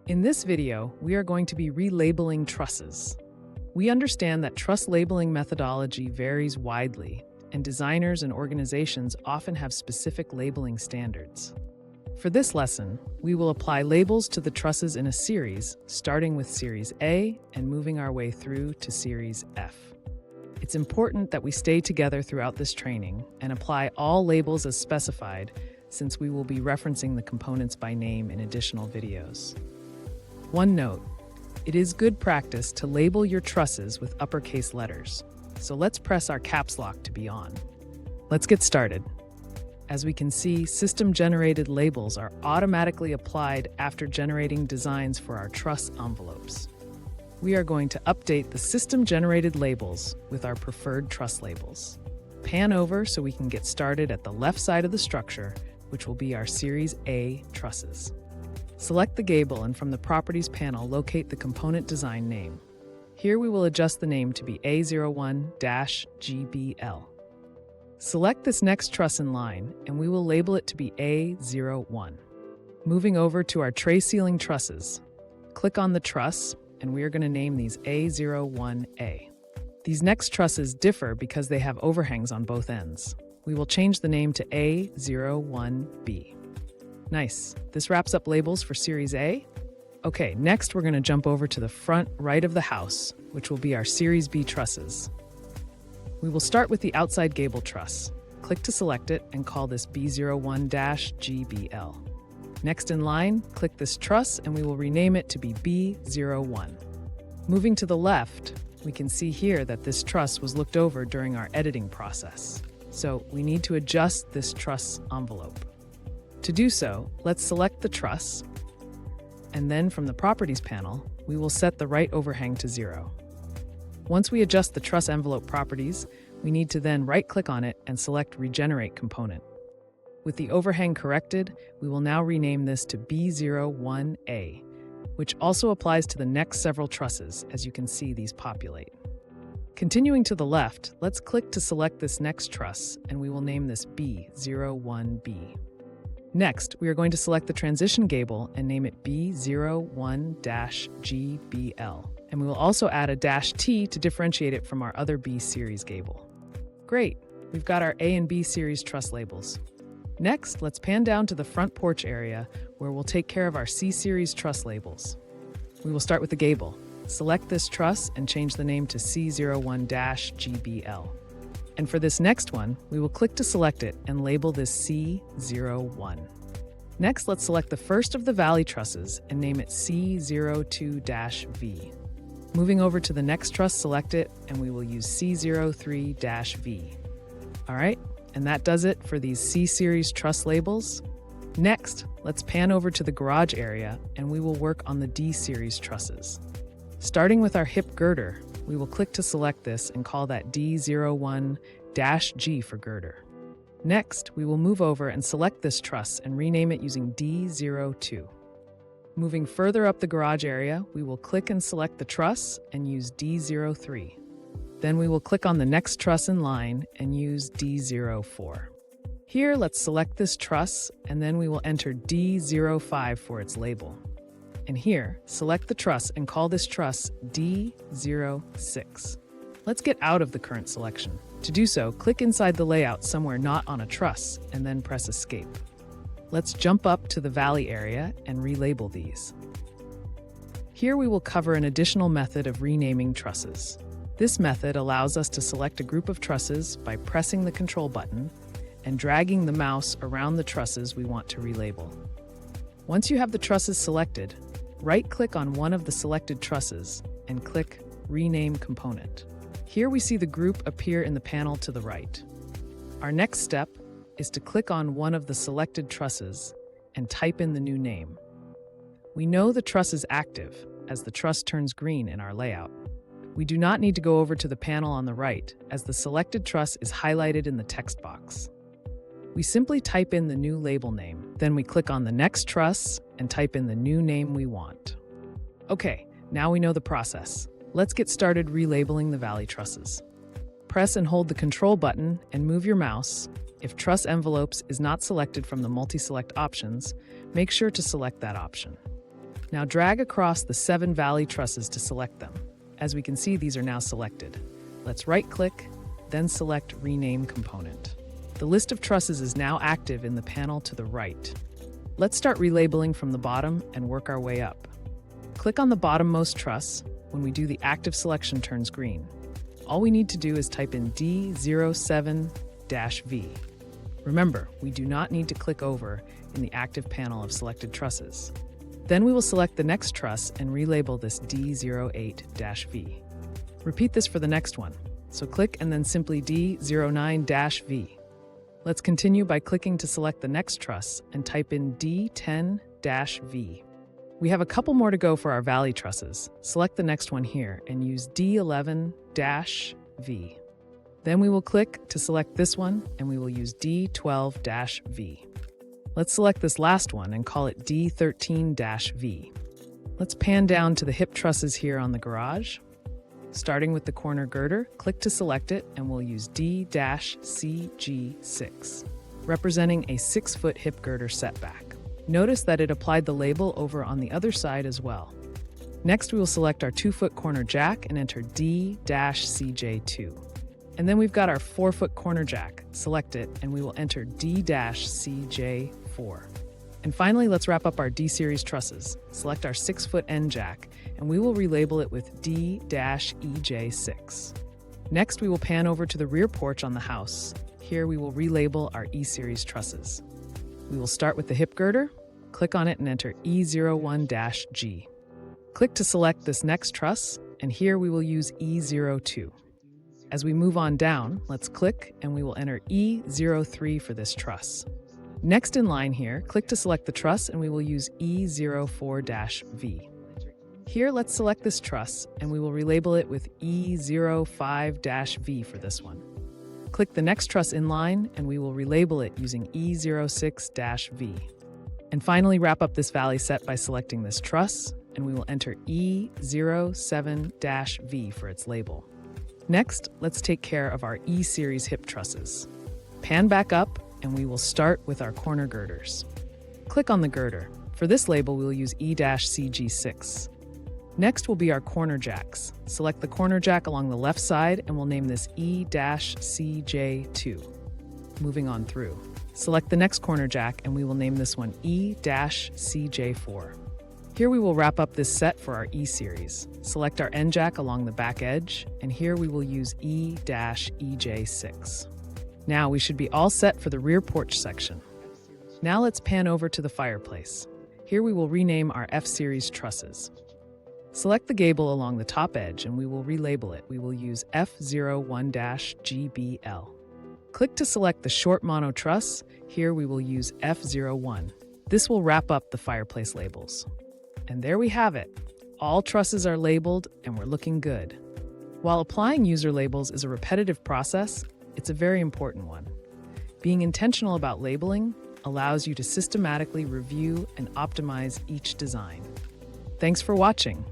In this video, we are going to be relabeling trusses. We understand that truss labeling methodology varies widely, and designers and organizations often have specific labeling standards. For this lesson, we will apply labels to the trusses in a series, starting with Series A and moving our way through to Series F. It's important that we stay together throughout this training and apply all labels as specified, since we will be referencing the components by name in additional videos. One note, it is good practice to label your trusses with uppercase letters, so let's press our caps lock to be on. Let's get started. As we can see, system-generated labels are automatically applied after generating designs for our truss envelopes. We are going to update the system-generated labels with our preferred truss labels. Pan over so we can get started at the left side of the structure, which will be our Series A trusses. Select the gable and from the Properties panel, locate the component design name. Here we will adjust the name to be A01-GBL. Select this next truss in line and we will label it to be A01. Moving over to our tray ceiling trusses, click on the truss and we are going to name these A01A. These next trusses differ because they have overhangs on both ends. We will change the name to A01B. Nice. This wraps up labels for Series A. Okay, next we're going to jump over to the front right of the house, which will be our Series B trusses. We will start with the outside gable truss. Click to select it and call this B01-GBL. Next in line, click this truss and we will rename it to be B01. Moving to the left, we can see here that this truss was looked over during our editing process. So we need to adjust this truss envelope. To do so, let's select the truss, and then from the Properties panel, we will set the right overhang to 0. Once we adjust the truss envelope properties, we need to then right-click on it and select Regenerate Component. With the overhang corrected, we will now rename this to B01A, which also applies to the next several trusses, as you can see these populate. Continuing to the left, let's click to select this next truss, and we will name this B01B. Next, we are going to select the transition gable and name it B01-GBL, and we will also add a -T to differentiate it from our other B series gable. Great, we've got our A and B series truss labels. Next, let's pan down to the front porch area where we'll take care of our C series truss labels. We will start with the gable. Select this truss and change the name to C01-GBL. And for this next one, we will click to select it and label this C01. Next, let's select the first of the valley trusses and name it C02-V. Moving over to the next truss, select it, and we will use C03-V. All right, and that does it for these C-Series truss labels. Next, let's pan over to the garage area and we will work on the D-Series trusses. Starting with our hip girder, we will click to select this and call that D01-G for girder. Next, we will move over and select this truss and rename it using D02. Moving further up the garage area, we will click and select the truss and use D03. Then we will click on the next truss in line and use D04. Here, let's select this truss and then we will enter D05 for its label. And here, select the truss and call this truss D06. Let's get out of the current selection. To do so, click inside the layout somewhere not on a truss and then press Escape. Let's jump up to the valley area and relabel these. Here we will cover an additional method of renaming trusses. This method allows us to select a group of trusses by pressing the Control button and dragging the mouse around the trusses we want to relabel. Once you have the trusses selected, right-click on one of the selected trusses and click Rename Component. Here we see the group appear in the panel to the right. Our next step is to click on one of the selected trusses and type in the new name. We know the truss is active as the truss turns green in our layout. We do not need to go over to the panel on the right as the selected truss is highlighted in the text box. We simply type in the new label name, then we click on the next truss and type in the new name we want. Okay, now we know the process. Let's get started relabeling the valley trusses. Press and hold the Control button and move your mouse. If Truss Envelopes is not selected from the multi-select options, make sure to select that option. Now drag across the 7 valley trusses to select them. As we can see, these are now selected. Let's right-click, then select Rename Component. The list of trusses is now active in the panel to the right. Let's start relabeling from the bottom and work our way up. Click on the bottommost truss. When we do, the active selection turns green. All we need to do is type in D07-V. Remember, we do not need to click over in the active panel of selected trusses. Then we will select the next truss and relabel this D08-V. Repeat this for the next one. So click and then simply D09-V. Let's continue by clicking to select the next truss and type in D10-V. We have a couple more to go for our valley trusses. Select the next one here and use D11-V. Then we will click to select this one and we will use D12-V. Let's select this last one and call it D13-V. Let's pan down to the hip trusses here on the garage. Starting with the corner girder, click to select it and we'll use D-CG6, representing a 6-foot hip girder setback. Notice that it applied the label over on the other side as well. Next, we will select our 2-foot corner jack and enter D-CJ2. And then we've got our 4-foot corner jack. Select it and we will enter D-CJ4. And finally, let's wrap up our D-series trusses. Select our 6-foot end jack and we will relabel it with D-EJ6. Next, we will pan over to the rear porch on the house. Here we will relabel our E-series trusses. We will start with the hip girder, click on it and enter E01-G. Click to select this next truss, and here we will use E02. As we move on down, let's click and we will enter E03 for this truss. Next in line here, click to select the truss and we will use E04-V. Here, let's select this truss and we will relabel it with E05-V for this one. Click the next truss in line and we will relabel it using E06-V. And finally, wrap up this valley set by selecting this truss and we will enter E07-V for its label. Next, let's take care of our E-series hip trusses. Pan back up and we will start with our corner girders. Click on the girder. For this label, we'll use E-CG6. Next will be our corner jacks. Select the corner jack along the left side and we'll name this E-CJ2. Moving on through. Select the next corner jack and we will name this one E-CJ4. Here we will wrap up this set for our E-series. Select our end jack along the back edge and here we will use E-EJ6. Now we should be all set for the rear porch section. Now let's pan over to the fireplace. Here we will rename our F-series trusses. Select the gable along the top edge and we will relabel it. We will use F01-GBL. Click to select the short mono truss. Here we will use F01. This will wrap up the fireplace labels. And there we have it. All trusses are labeled and we're looking good. While applying user labels is a repetitive process, it's a very important one. Being intentional about labeling allows you to systematically review and optimize each design. Thanks for watching.